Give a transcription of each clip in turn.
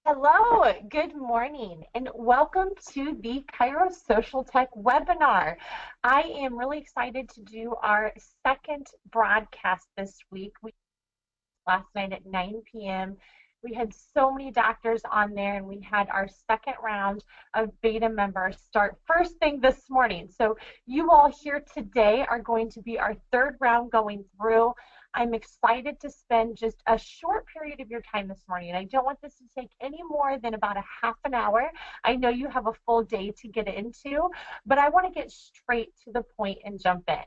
Hello, good morning, and welcome to the ChiroSocialTech webinar. I am really excited to do our second broadcast this week. Last night at 9 p.m. We had so many doctors on there, and we had our second round of beta members start first thing this morning. So you all here today are going to be our third round going through. I'm excited to spend just a short period of your time this morning. I don't want this to take any more than about a half an hour. I know you have a full day to get into, but I want to get straight to the point and jump in.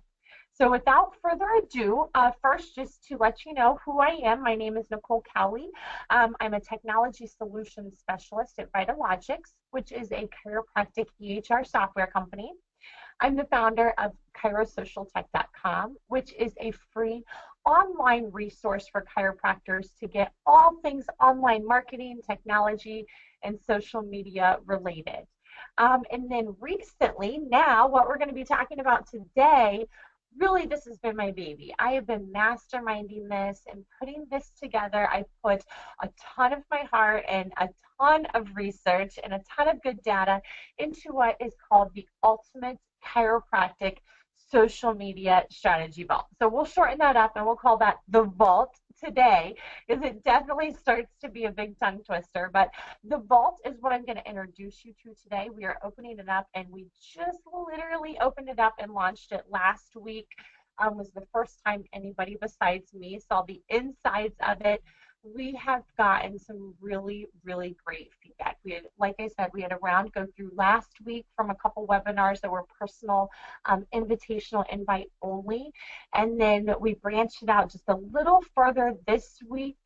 So without further ado, first, just to let you know who I am, my name is Nicole Cowley. I'm a technology solutions specialist at Vitalogics, which is a chiropractic EHR software company. I'm the founder of ChiroSocialTech.com, which is a free online resource for chiropractors to get all things online marketing, technology, and social media related. And then recently, now what we're going to be talking about today, really, this has been my baby. I have been masterminding this and putting this together. I put a ton of my heart and a ton of research and a ton of good data into what is called the Ultimate Chiropractic Social Media Strategy Vault. So we'll shorten that up and we'll call that the Vault today, because it definitely starts to be a big tongue twister. But the Vault is what I'm going to introduce you to today. We are opening it up, and we just literally opened it up and launched it last week. Was the first time anybody besides me saw the insides of it. We have gotten some really, really great feedback. We had, like I said, we had a round go through last week from a couple webinars that were personal, invitational, invite only. And then we branched it out just a little further this week.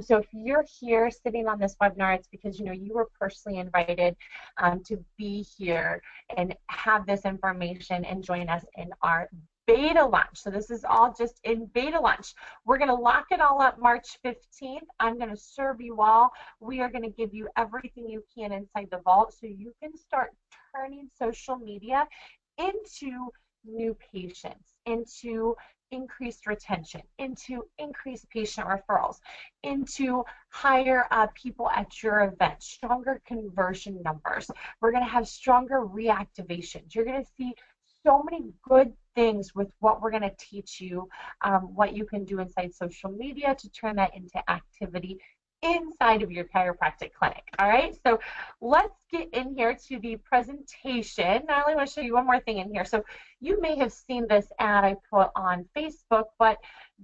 So if you're here sitting on this webinar, it's because you were personally invited to be here and have this information and join us in our beta launch. So this is all just in beta launch. We're going to lock it all up March 15th. I'm going to serve you all. We are going to give you everything you can inside the vault so you can start turning social media into new patients, into increased retention, into increased patient referrals, into higher people at your event, stronger conversion numbers. We're going to have stronger reactivations. You're going to see so many good things with what we're going to teach you, what you can do inside social media to turn that into activity inside of your chiropractic clinic. All right, so let's get in here to the presentation. I only want to show you one more thing in here. So you may have seen this ad I put on Facebook, but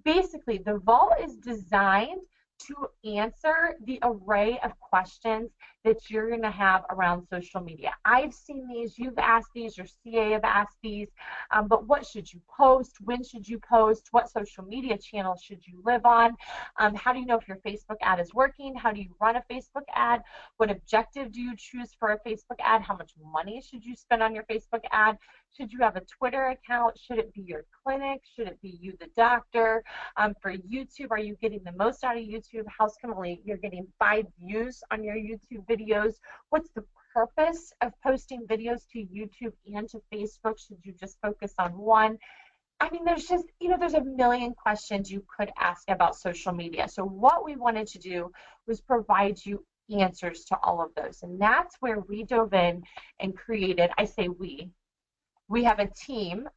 basically the vault is designed to answer the array of questions that you're going to have around social media. I've seen these, you've asked these, your CA have asked these, but what should you post? When should you post? What social media channel should you live on? How do you know if your Facebook ad is working? How do you run a Facebook ad? What objective do you choose for a Facebook ad? How much money should you spend on your Facebook ad? Should you have a Twitter account? Should it be your clinic? Should it be you, the doctor? For YouTube, are you getting the most out of YouTube? How ultimately you're getting 5 views on your YouTube videos? What's the purpose of posting videos to YouTube and to Facebook? Should you just focus on one? I mean, there's just, there's a million questions you could ask about social media. So what we wanted to do was provide you answers to all of those. And that's where we dove in and created, I say we have a team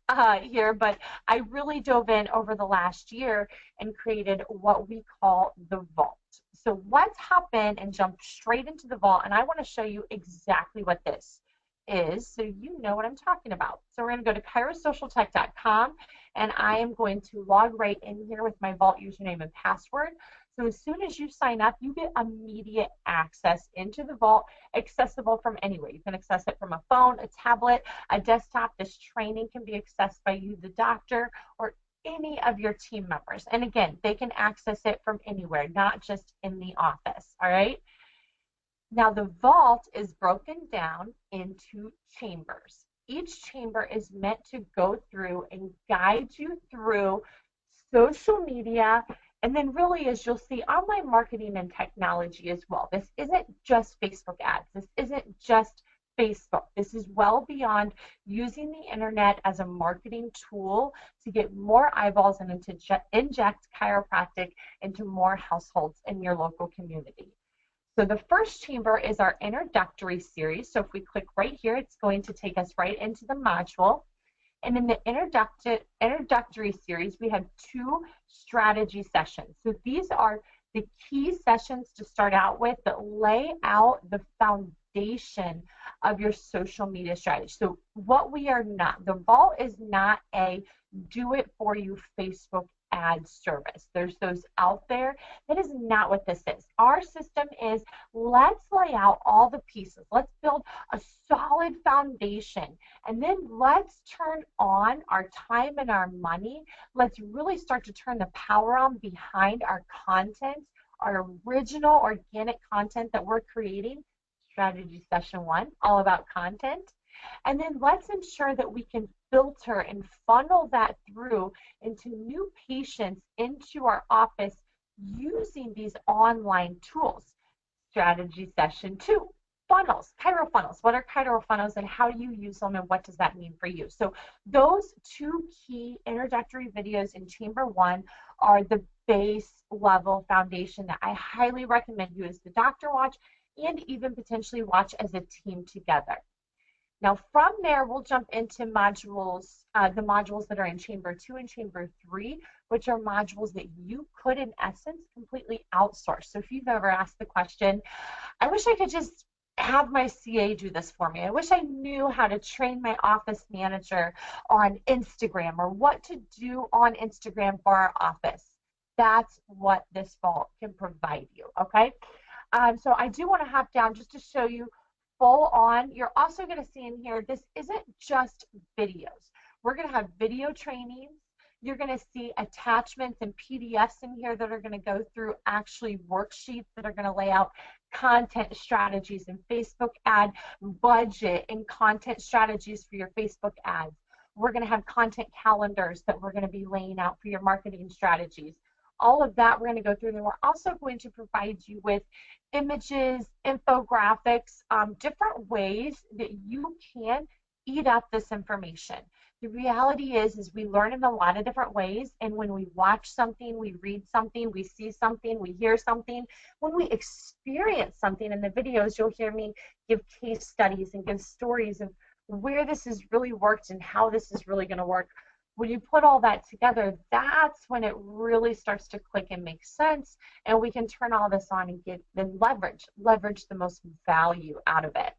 here, but I really dove in over the last year and created what we call the Vault. So let's hop in and jump straight into the Vault, and I want to show you exactly what this is so you know what I'm talking about. So we're going to go to ChiroSocialTech.com, and I am going to log right in here with my Vault username and password. So as soon as you sign up, you get immediate access into the Vault, accessible from anywhere. You can access it from a phone, a tablet, a desktop. This training can be accessed by you, the doctor, or any of your team members. And again, they can access it from anywhere, not just in the office, all right? Now the Vault is broken down into chambers. Each chamber is meant to go through and guide you through social media, and then really, as you'll see, online marketing and technology as well. This isn't just Facebook ads. This isn't just Facebook. This is well beyond using the internet as a marketing tool to get more eyeballs and to inject chiropractic into more households in your local community. So the first chamber is our introductory series. So if we click right here, it's going to take us right into the module. And in the introductory series, we have 2 strategy sessions. So these are the key sessions to start out with that lay out the foundation of your social media strategy. So what we are not, the Vault is not a do-it-for-you Facebook ad service. There's those out there. That is not what this is. Our system is, let's lay out all the pieces. Let's build a solid foundation, and then let's turn on our time and our money. Let's really start to turn the power on behind our content, our original organic content that we're creating. Strategy session 1, all about content. And then let's ensure that we can filter and funnel that through into new patients into our office using these online tools. Strategy session 2, funnels, Chiro funnels. What are Chiro funnels and how do you use them and what does that mean for you? So those 2 key introductory videos in Chamber 1 are the base level foundation that I highly recommend you as the doctor watch and even potentially watch as a team together. Now from there, we'll jump into modules, the modules that are in Chamber 2 and Chamber 3, which are modules that you could, in essence, completely outsource. So if you've ever asked the question, I wish I could just have my CA do this for me. I wish I knew how to train my office manager on Instagram or what to do on Instagram for our office. That's what this Vault can provide you, okay? So I do want to hop down just to show you full on. You're also going to see in here, this isn't just videos. We're going to have video trainings. You're going to see attachments and PDFs in here that are going to go through actually worksheets that are going to lay out content strategies and Facebook ad budget and content strategies for your Facebook ads. We're going to have content calendars that we're going to be laying out for your marketing strategies. All of that we're going to go through, and then we're also going to provide you with images, infographics, different ways that you can eat up this information. The reality is we learn in a lot of different ways, and when we watch something, we read something, we see something, we hear something, when we experience something in the videos, you'll hear me give case studies and give stories of where this has really worked and how this is really going to work. When you put all that together, that's when it really starts to click and make sense, and we can turn all this on and get then leverage the most value out of it.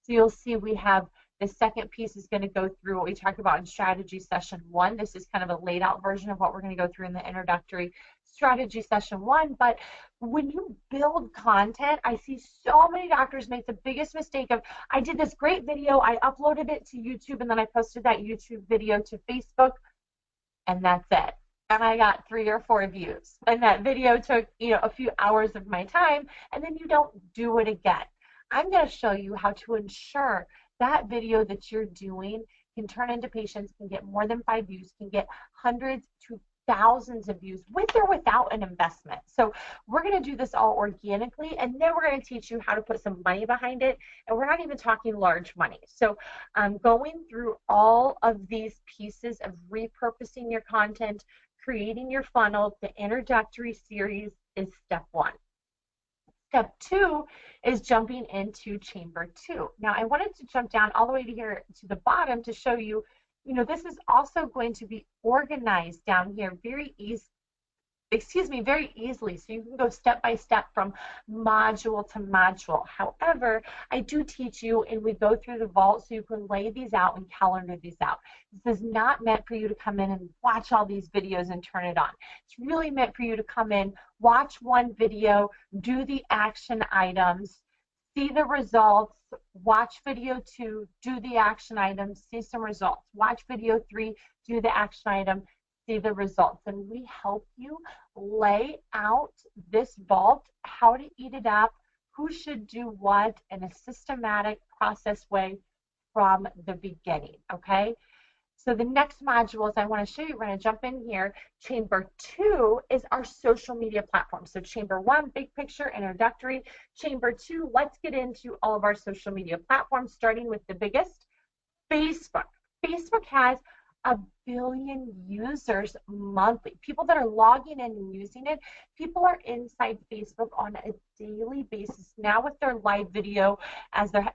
So you'll see we have the second piece is going to go through what we talked about in strategy session 1. This is kind of a laid out version of what we're going to go through in the introductory strategy session 1. But when you build content, I see so many doctors make the biggest mistake of, I did this great video, I uploaded it to YouTube, and then I posted that YouTube video to Facebook, and that's it. And I got 3 or 4 views. And that video took, a few hours of my time, and then you don't do it again. I'm going to show you how to ensure that video that you're doing can turn into patients, can get more than 5 views, can get hundreds to thousands of views with or without an investment. So we're going to do this all organically, and then we're going to teach you how to put some money behind it, and we're not even talking large money. So going through all of these pieces of repurposing your content, creating your funnel, the introductory series is step 1. Step 2 is jumping into Chamber 2. Now, I wanted to jump down all the way to here to the bottom to show you, this is also going to be organized down here very easily. So you can go step by step from module to module. However, I do teach you, and we go through the Vault so you can lay these out and calendar these out. This is not meant for you to come in and watch all these videos and turn it on. It's really meant for you to come in, watch one video, do the action items, see the results, watch video 2, do the action items, see some results. Watch video 3, do the action item, see the results. And we help you lay out this Vault, how to eat it up, who should do what in a systematic process way from the beginning, okay? So the next modules I want to show you, we're going to jump in here. Chamber 2 is our social media platform. So Chamber 1, big picture, introductory. Chamber 2, let's get into all of our social media platforms, starting with the biggest, Facebook. Facebook has a billion users monthly. People that are logging in and using it. People are inside Facebook on a daily basis now with their live video as their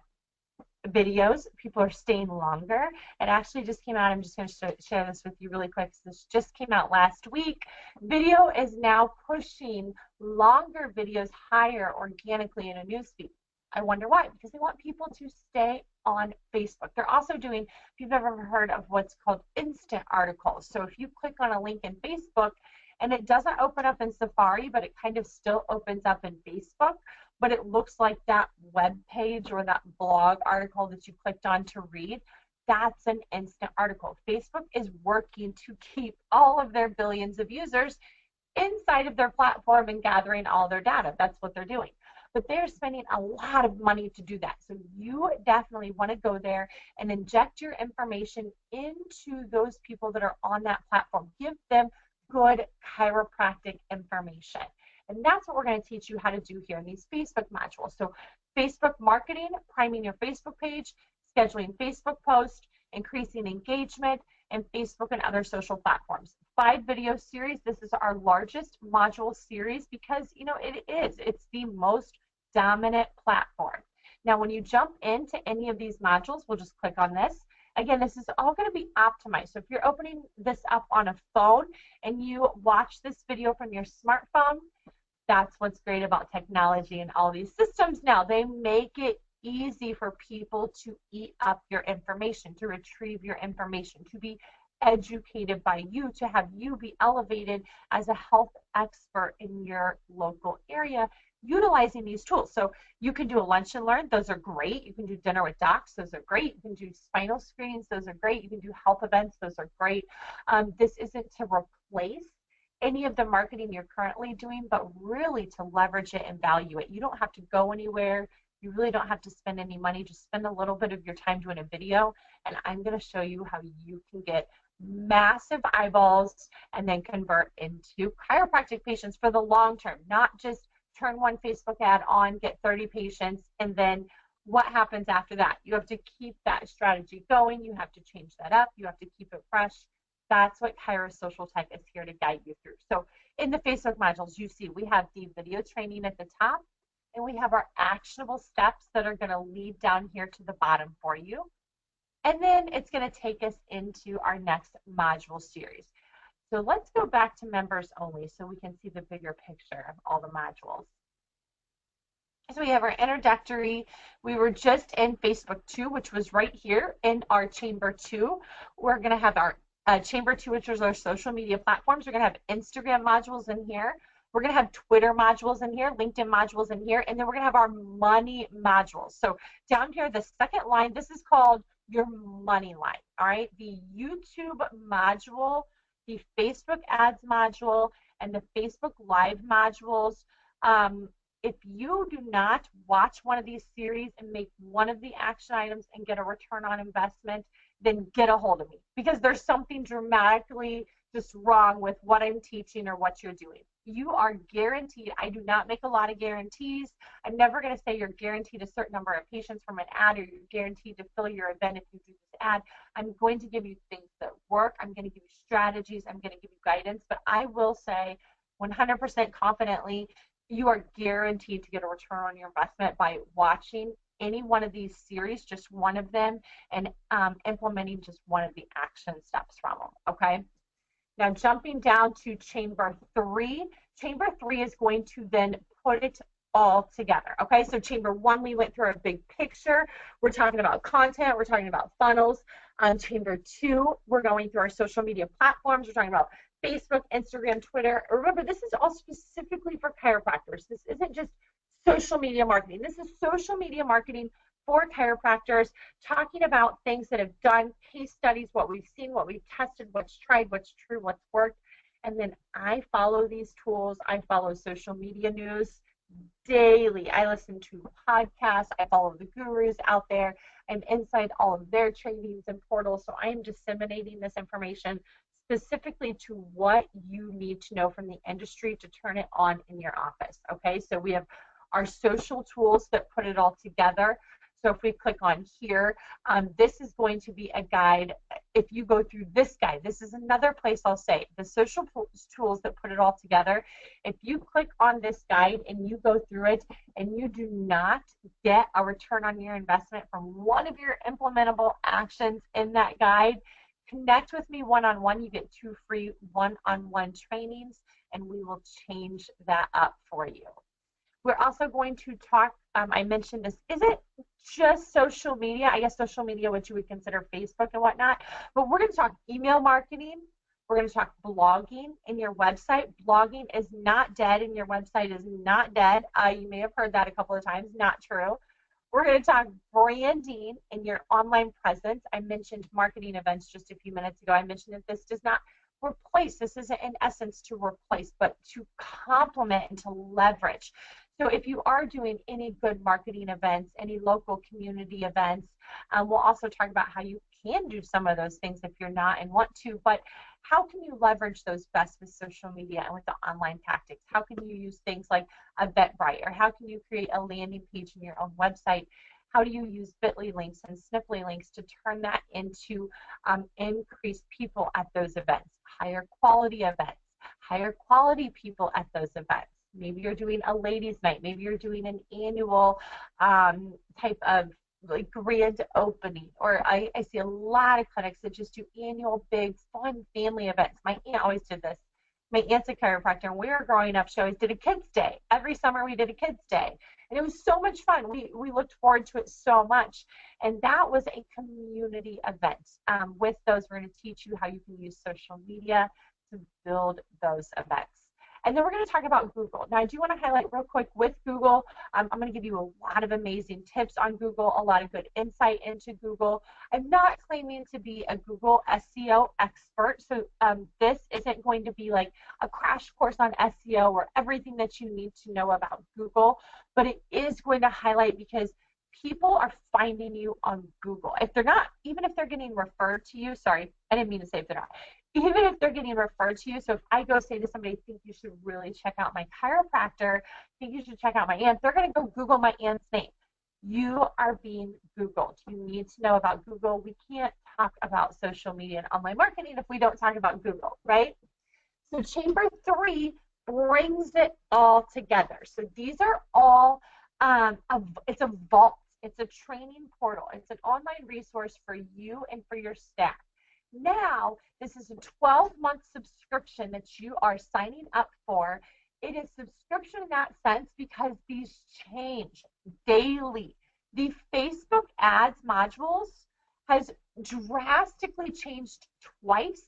videos. People are staying longer. It actually just came out. I'm just going to share this with you really quick. This just came out last week. Video is now pushing longer videos higher organically in a newsfeed. I wonder why. Because they want people to stay on Facebook. They're also doing, if you've ever heard of what's called instant articles. So if you click on a link in Facebook and it doesn't open up in Safari, but it kind of still opens up in Facebook, but it looks like that web page or that blog article that you clicked on to read, that's an instant article. Facebook is working to keep all of their billions of users inside of their platform and gathering all their data. That's what they're doing. But they're spending a lot of money to do that. So you definitely want to go there and inject your information into those people that are on that platform. Give them good chiropractic information. And that's what we're going to teach you how to do here in these Facebook modules. So Facebook marketing, priming your Facebook page, scheduling Facebook posts, increasing engagement, and Facebook and other social platforms. 5 video series. This is our largest module series because, you know, it's the most dominant platform. Now, when you jump into any of these modules, we'll just click on this. Again, this is all going to be optimized. So if you're opening this up on a phone and you watch this video from your smartphone, that's what's great about technology and all these systems now. They make it easy for people to eat up your information, to retrieve your information, to be educated by you, to have you be elevated as a health expert in your local area utilizing these tools. So you can do a lunch and learn. Those are great. You can do dinner with docs. Those are great. You can do spinal screenings. Those are great. You can do health events. Those are great. This isn't to replace any of the marketing you're currently doing, but really to leverage it and value it. You don't have to go anywhere. You really don't have to spend any money. Just spend a little bit of your time doing a video, and I'm going to show you how you can get massive eyeballs and then convert into chiropractic patients for the long term, not just turn one Facebook ad on, get 30 patients, and then what happens after that? You have to keep that strategy going. You have to change that up. You have to keep it fresh. That's what ChiroSocialTech is here to guide you through. So in the Facebook modules, you see we have the video training at the top, and we have our actionable steps that are going to lead down here to the bottom for you. And then it's going to take us into our next module series. So let's go back to members only so we can see the bigger picture of all the modules. So we have our introductory. We were just in Facebook 2, which was right here in our Chamber 2. We're going to have our Chamber 2, which is our social media platforms. We're going to have Instagram modules in here. We're going to have Twitter modules in here, LinkedIn modules in here, and then we're going to have our money modules. So down here, the second line, this is called your money line, all right? The YouTube module, the Facebook ads module, and the Facebook Live modules. If you do not watch one of these series and make one of the action items and get a return on investment, then get a hold of me, because there's something dramatically just wrong with what I'm teaching or what you're doing. You are guaranteed. I do not make a lot of guarantees. I'm never going to say you're guaranteed a certain number of patients from an ad, or you're guaranteed to fill your event if you do this ad. I'm going to give you things that work. I'm going to give you strategies. I'm going to give you guidance. But I will say 100% confidently, you are guaranteed to get a return on your investment by watching any one of these series, just one of them, and implementing just one of the action steps from them, okay? Now jumping down to Chamber 3. Chamber 3 is going to then put it all together, okay? So Chamber 1, we went through a big picture. We're talking about content. We're talking about funnels. On Chamber 2, we're going through our social media platforms. We're talking about Facebook, Instagram, Twitter. Remember, this is all specifically for chiropractors. This isn't just social media marketing. This is social media marketing for chiropractors, talking about things that have done, case studies, what we've seen, what we've tested, what's tried, what's true, what's worked. And then I follow these tools. I follow social media news daily. I listen to podcasts. I follow the gurus out there. I'm inside all of their trainings and portals. So I am disseminating this information specifically to what you need to know from the industry to turn it on in your office, okay? So we have our social tools that put it all together. So if we click on here, this is going to be a guide. If you go through this guide, this is another place I'll say, the social tools that put it all together. If you click on this guide and you go through it and you do not get a return on your investment from one of your implementable actions in that guide, connect with me one-on-one. You get 2 free one-on-one trainings, and we will change that up for you. We're also going to talk, I mentioned this, is it just social media? I guess social media, what you would consider Facebook and whatnot, but we're going to talk email marketing. We're going to talk blogging in your website. Blogging is not dead and your website is not dead. You may have heard that a couple of times, not true. We're going to talk branding in your online presence. I mentioned marketing events just a few minutes ago. I mentioned that this does not replace, this isn't in essence to replace, but to complement and to leverage. So if you are doing any good marketing events, any local community events, we'll also talk about how you can do some of those things if you're not and want to, but how can you leverage those best with social media and with the online tactics? How can you use things like Eventbrite, or how can you create a landing page in your own website? How do you use bit.ly links and Snipply links to turn that into increased people at those events, higher quality events, higher quality people at those events? Maybe you're doing a ladies' night. Maybe you're doing an annual type of like grand opening. Or I see a lot of clinics that just do annual big fun family events. My aunt always did this. My aunt's a chiropractor, and we were growing up, she always did a kids' day. Every summer we did a kids' day. And it was so much fun. We looked forward to it so much. And that was a community event. With those, we're going to teach you how you can use social media to build those events. And then we're going to talk about Google. Now, I do want to highlight real quick with Google, I'm going to give you a lot of amazing tips on Google, a lot of good insight into Google. I'm not claiming to be a Google SEO expert, so this isn't going to be like a crash course on SEO or everything that you need to know about Google, but it is going to highlight because people are finding you on Google. If they're not, even if they're getting referred to you, sorry, I didn't mean to say if they're not. Even if they're getting referred to you, so if I go say to somebody, I think you should really check out my chiropractor, I think you should check out my aunt, they're going to go Google my aunt's name. You are being Googled. You need to know about Google. We can't talk about social media and online marketing if we don't talk about Google, right? So Chamber 3 brings it all together. So these are all, it's a vault. It's a training portal. It's an online resource for you and for your staff. Now, this is a 12-month subscription that you are signing up for. It is subscription in that sense because these change daily. The Facebook ads modules has drastically changed twice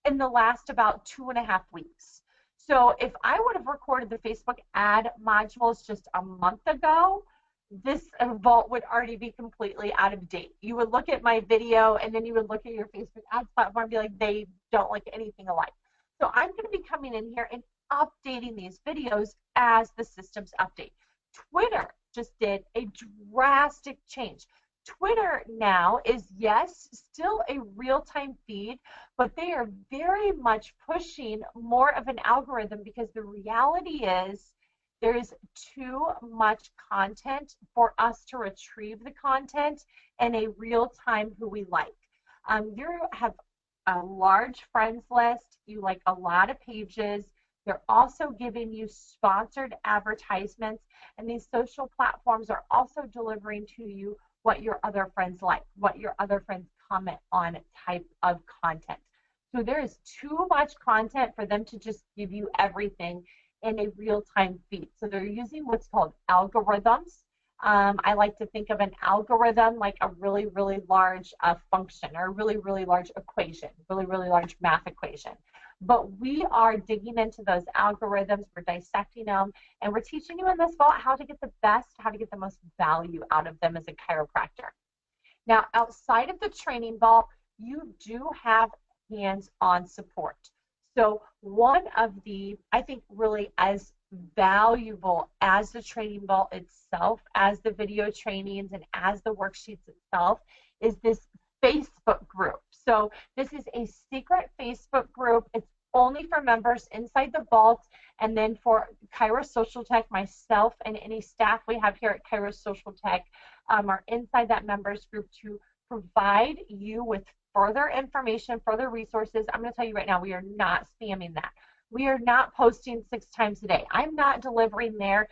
in the last about 2.5 weeks. So if I would have recorded the Facebook ad modules just a month ago, this vault would already be completely out of date. You would look at my video and then you would look at your Facebook ads platform and be like, they don't look anything alike. So I'm going to be coming in here and updating these videos as the systems update. Twitter just did a drastic change. Twitter now is, yes, still a real-time feed, but they are very much pushing more of an algorithm because the reality is there is too much content for us to retrieve the content in a real time who we like. You have a large friends list. You like a lot of pages. They're also giving you sponsored advertisements, and these social platforms are also delivering to you what your other friends like, what your other friends comment on type of content. So there is too much content for them to just give you everything in a real-time feed. So they're using what's called algorithms. I like to think of an algorithm like a really, really large function or a really, really large equation, really, really large math equation. But we are digging into those algorithms, we're dissecting them, and we're teaching you in this vault how to get the best, how to get the most value out of them as a chiropractor. Now, outside of the training vault, you do have hands-on support. So one of the, I think really as valuable as the training vault itself, as the video trainings and as the worksheets itself, is this Facebook group. So this is a secret Facebook group. It's only for members inside the vault. And then for ChiroSocialTech, myself and any staff we have here at ChiroSocialTech are inside that members group to provide you with further information, further resources. I'm going to tell you right now, we are not spamming that. We are not posting 6 times a day. I'm not delivering there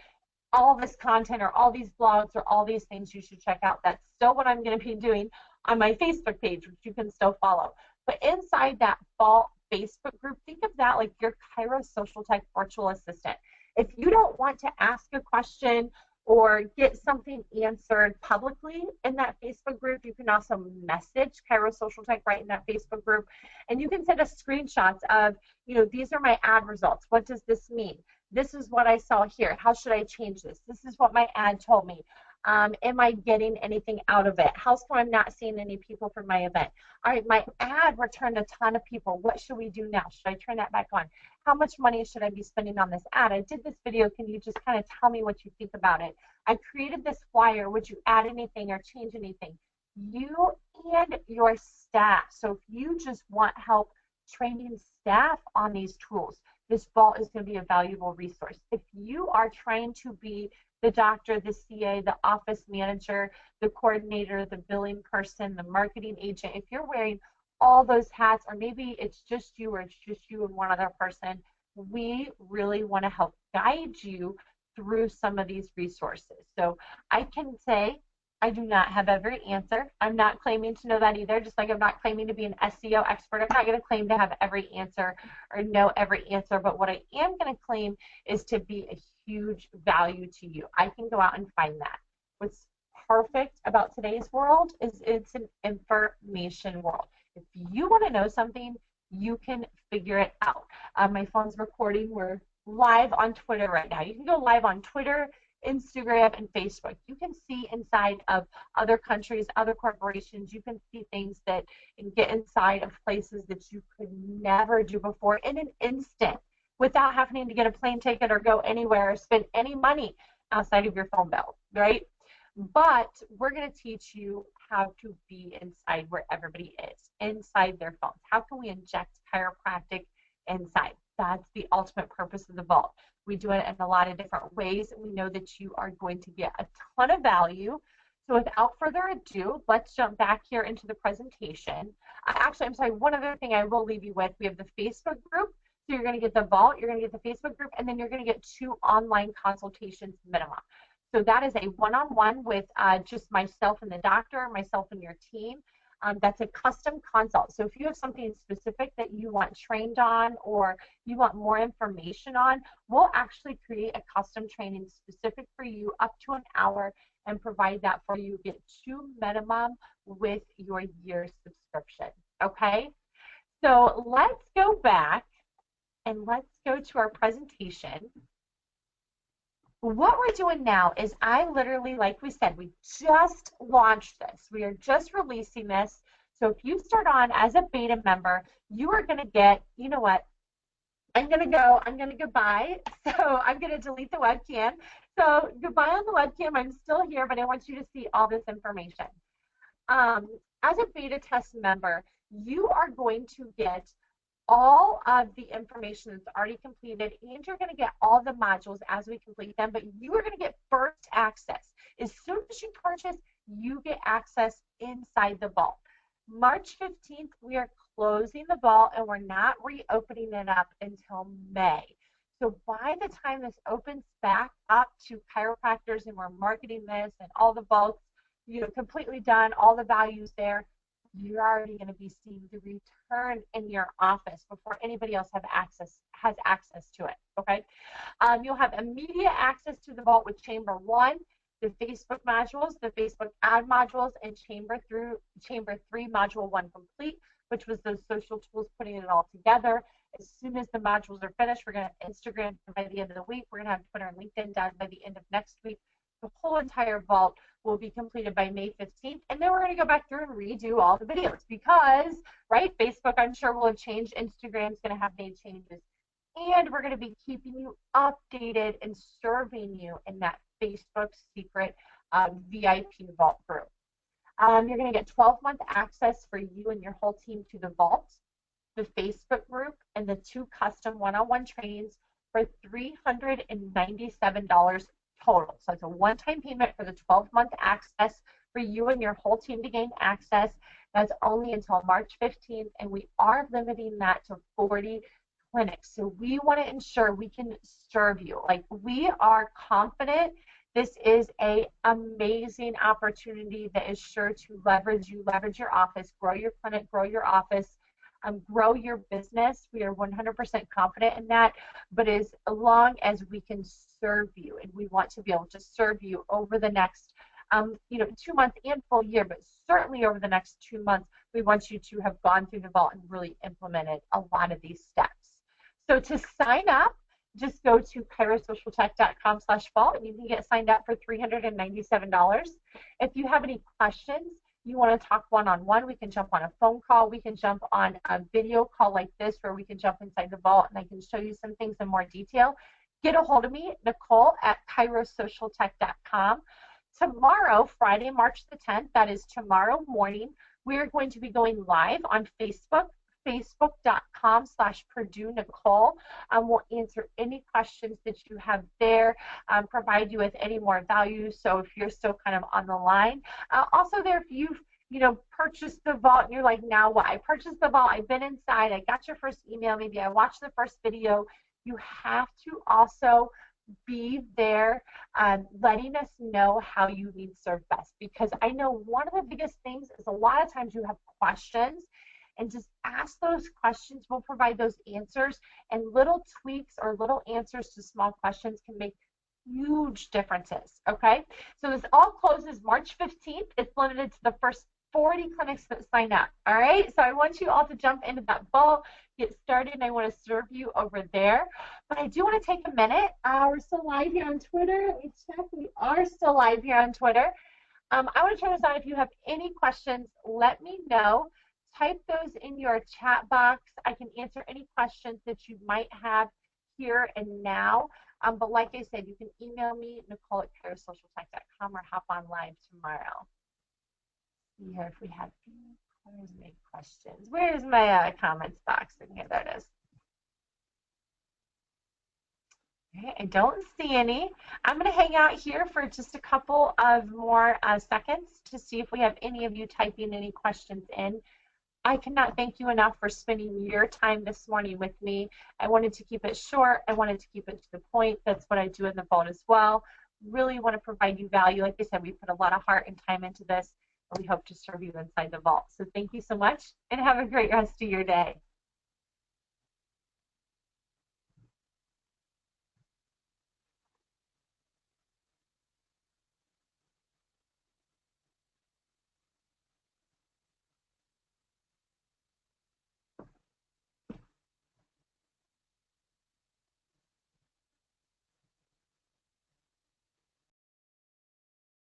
all this content or all these blogs or all these things you should check out. That's still what I'm going to be doing on my Facebook page, which you can still follow. But inside that vault Facebook group, think of that like your ChiroSocialTech virtual assistant. If you don't want to ask a question or get something answered publicly in that Facebook group, you can also message ChiroSocialTech right in that Facebook group. And you can send us screenshots of, these are my ad results. What does this mean? This is what I saw here. How should I change this? This is what my ad told me. Am I getting anything out of it? How come I'm not seeing any people from my event? All right, my ad returned a ton of people. What should we do now? Should I turn that back on? How much money should I be spending on this ad? I did this video. Can you just kind of tell me what you think about it? I created this flyer. Would you add anything or change anything? You and your staff. So if you just want help training staff on these tools, this vault is going to be a valuable resource. If you are trying to be the doctor, the CA, the office manager, the coordinator, the billing person, the marketing agent, if you're wearing all those hats, or maybe it's just you or it's just you and one other person, we really want to help guide you through some of these resources. So I can say I do not have every answer. I'm not claiming to know that either, just like I'm not claiming to be an SEO expert. I'm not going to claim to have every answer or know every answer, but what I am going to claim is to be a huge value to you. I can go out and find that. What's perfect about today's world is it's an information world. If you want to know something, you can figure it out. My phone's recording. We're live on Twitter right now. You can go live on Twitter, Instagram, and Facebook. You can see inside of other countries, other corporations. You can see things that and get inside of places that you could never do before in an instant without having to get a plane ticket or go anywhere or spend any money outside of your phone bill, right? But we're going to teach you how to be inside where everybody is, inside their phones. How can we inject chiropractic inside? That's the ultimate purpose of the vault. We do it in a lot of different ways. We know that you are going to get a ton of value. So without further ado, let's jump back here into the presentation. Actually, I'm sorry, one other thing I will leave you with. We have the Facebook group. So you're going to get the vault, you're going to get the Facebook group, and then you're going to get 2 online consultations minimum. So that is a one-on-one with just myself and the doctor, myself and your team. That's a custom consult. So if you have something specific that you want trained on or you want more information on, we'll actually create a custom training specific for you up to an hour and provide that for you. Get 2 minimum with your year's subscription. Okay? So let's go back and let's go to our presentation. What we're doing now is I literally, like we said, we just launched this. We are just releasing this. So if you start on as a beta member, you are going to get, you know what, I'm going to go bye. So I'm going to delete the webcam. So goodbye on the webcam. I'm still here, but I want you to see all this information. As a beta test member, you are going to get all of the information that's already completed, and you're going to get all the modules as we complete them, but you are going to get first access. As soon as you purchase, you get access inside the vault. March 15th, we are closing the vault, and we're not reopening it up until May. So by the time this opens back up to chiropractors and we're marketing this and all the vaults, completely done, all the values there, you're already going to be seeing the return in your office before anybody else has access to it, okay? You'll have immediate access to the vault with Chamber 1, the Facebook modules, the Facebook ad modules, and Chamber 3 module 1 complete, which was those social tools, putting it all together. As soon as the modules are finished, we're going to Instagram by the end of the week. We're going to have Twitter and LinkedIn done by the end of next week. The whole entire vault will be completed by May 15th, and then we're going to go back through and redo all the videos because, right, Facebook, I'm sure, will have changed. Instagram's going to have made changes, and we're going to be keeping you updated and serving you in that Facebook secret VIP vault group. You're going to get 12-month access for you and your whole team to the vault. the Facebook group, and the 2 custom one-on-one trainings for $397 total. So it's a one-time payment for the 12-month access for you and your whole team to gain access. That's only until March 15th, and we are limiting that to 40 clinics. So we want to ensure we can serve you. Like, we are confident this is an amazing opportunity that is sure to leverage you, leverage your office, grow your clinic, grow your office, grow your business. We are 100% confident in that, but as long as we can serve you, and we want to be able to serve you over the next 2 months and full year, but certainly over the next 2 months, we want you to have gone through the vault and really implemented a lot of these steps. So to sign up, just go to ChiroSocialTech.com/vault, and you can get signed up for $397. If you have any questions, you want to talk one-on-one, we can jump on a phone call, we can jump on a video call like this where we can jump inside the vault and I can show you some things in more detail. Get a hold of me, Nicole at ChiroSocialTech.com. Tomorrow, Friday, March the 10th, that is tomorrow morning, we're going to be going live on Facebook, facebook.com/Purdue Nicole. We'll answer any questions that you have there, provide you with any more value. So if you're still kind of on the line, also there, if you've purchased the vault and you're like, now what? I purchased the vault, I've been inside, I got your first email, maybe I watched the first video. You have to also be there letting us know how you need served best, because I know one of the biggest things is a lot of times you have questions, and just ask those questions. We'll provide those answers, and little tweaks or little answers to small questions can make huge differences, okay? So this all closes March 15th. It's limited to the first 40 clinics that sign up, all right? So I want you all to jump into that vault, get started, and I want to serve you over there. But I do want to take a minute. We're still live here on Twitter. Let me check. We are still live here on Twitter. I want to turn this on. If you have any questions, let me know. Type those in your chat box. I can answer any questions that you might have here and now. But like I said, you can email me, Nicole at ChiroSocialTech.com, or hop on live tomorrow. See here if we have any questions. Where's my comments box in here? There it is. Okay, I don't see any. I'm going to hang out here for just a couple of more seconds to see if we have any of you typing any questions in. I cannot thank you enough for spending your time this morning with me. I wanted to keep it short. I wanted to keep it to the point. That's what I do in the vault as well. Really want to provide you value. Like I said, we put a lot of heart and time into this, and we hope to serve you inside the vault. So thank you so much, and have a great rest of your day.